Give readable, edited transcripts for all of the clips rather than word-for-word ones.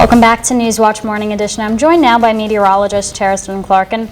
Welcome back to Newswatch Morning Edition. I'm joined now by meteorologist Cheriston Clark. And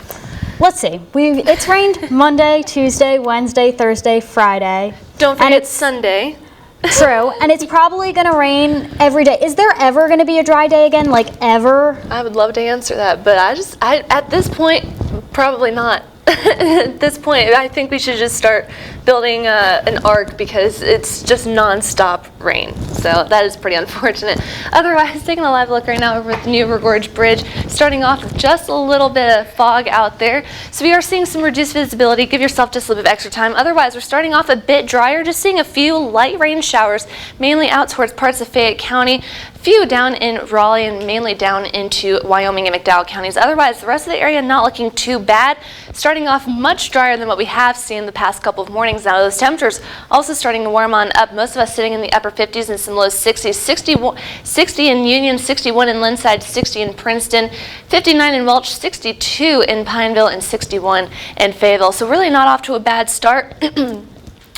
let's see, it's rained Monday, Tuesday, Wednesday, Thursday, Friday. Don't forget it's Sunday. True, and it's probably going to rain every day. Is there ever going to be a dry day again, like ever? I would love to answer that, but at this point, probably not. At this point, I think we should just start building an ark because it's just non-stop rain. So that is pretty unfortunate. Otherwise, taking a live look right now over at the new GORGE Bridge, starting off with just a little bit of fog out there. So we are seeing some reduced visibility. Give yourself just a little bit of extra time. Otherwise, we're starting off a bit drier, just seeing a few light rain showers, mainly out towards parts of Fayette County. Few down in Raleigh and mainly down into Wyoming and McDowell counties. Otherwise, the rest of the area not looking too bad. Starting off much drier than what we have seen the past couple of mornings. Now those temperatures also starting to warm on up. Most of us sitting in the upper 50s and some low 60s. 60 in Union, 61 in Linside, 60 in Princeton, 59 in Welch, 62 in Pineville, and 61 in Fayetteville. So really not off to a bad start.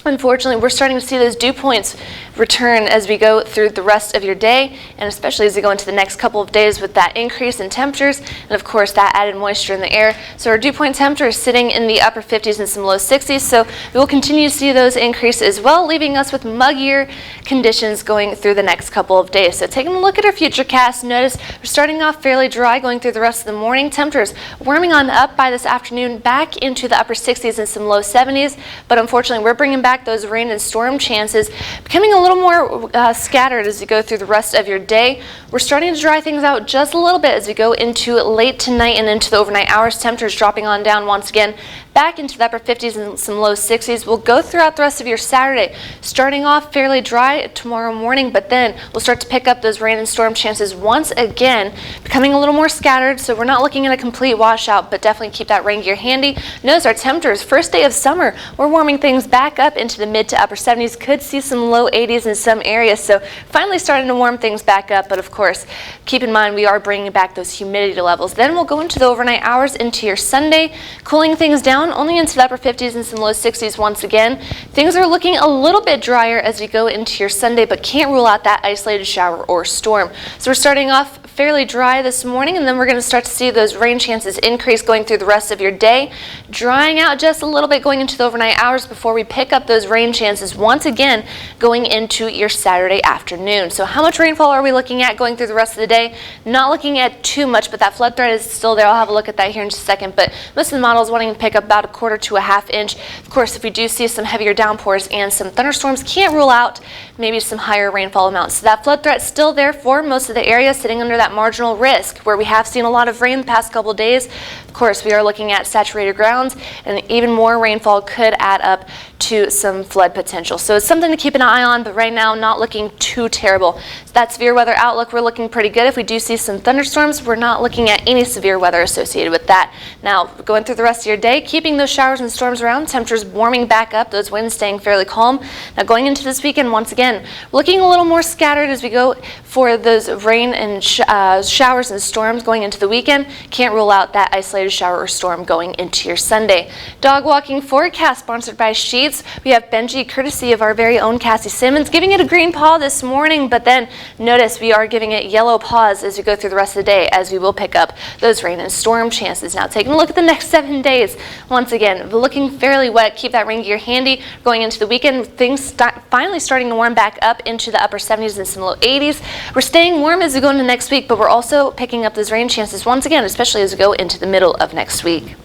Unfortunately, we're starting to see those dew points return as we go through the rest of your day, and especially as we go into the next couple of days with that increase in temperatures and of course that added moisture in the air. So our dew point temperature is sitting in the upper 50s and some low 60s, so we will continue to see those increase as well, leaving us with muggier conditions going through the next couple of days. So taking a look at our futurecast, notice we're starting off fairly dry going through the rest of the morning. Temperatures warming on up by this afternoon back into the upper 60s and some low 70s, but unfortunately we're bringing back those rain and storm chances, becoming a little more scattered as you go through the rest of your day. We're starting to dry things out just a little bit as we go into late tonight and into the overnight hours. Temperatures dropping on down once again back into the upper 50s and some low 60s. We'll go throughout the rest of your Saturday, starting off fairly dry tomorrow morning, but then we'll start to pick up those rain and storm chances once again, becoming a little more scattered. So we're not looking at a complete washout, but definitely keep that rain gear handy. Notice our temperatures, first day of summer, we're warming things back up into the mid to upper 70s. Could see some low 80s in some areas, so finally starting to warm things back up. But of course, keep in mind we are bringing back those humidity levels. Then we'll go into the overnight hours into your Sunday, cooling things down only into the upper 50s and some low 60s once again. Things are looking a little bit drier as we go into your Sunday, but can't rule out that isolated shower or storm. So we're starting off fairly dry this morning, and then we're going to start to see those rain chances increase going through the rest of your day, drying out just a little bit going into the overnight hours before we pick up those rain chances once again going into your Saturday afternoon. So how much rainfall are we looking at going through the rest of the day? Not looking at too much, but that flood threat is still there. I'll have a look at that here in just a second, but most of the models wanting to pick up about a quarter to a half inch. Of course, if we do see some heavier downpours and some thunderstorms, can't rule out maybe some higher rainfall amounts. So that flood threat still there for most of the area, sitting under that marginal risk where we have seen a lot of rain the past couple days. Of course, we are looking at saturated grounds, and even more rainfall could add up to some flood potential. So it's something to keep an eye on, but right now not looking too terrible. So that severe weather outlook, we're looking pretty good. If we do see some thunderstorms, we're not looking at any severe weather associated with that. Now, going through the rest of your day, keeping those showers and storms around, temperatures warming back up, those winds staying fairly calm. Now going into this weekend, once again, looking a little more scattered as we go for those rain and showers and storms going into the weekend. Can't rule out that isolated shower or storm going into your Sunday. Dog walking forecast sponsored by Sheets. We have Benji, courtesy of our very own Cassie Simmons, giving it a green paw this morning, but then notice we are giving it yellow paws as we go through the rest of the day, as we will pick up those rain and storm chances. Now taking a look at the next 7 days, once again, looking fairly wet. Keep that rain gear handy going into the weekend. Things finally starting to warm back up into the upper 70s and some low 80s. We're staying warm as we go into next week, but we're also picking up those rain chances once again, especially as we go into the middle of next week.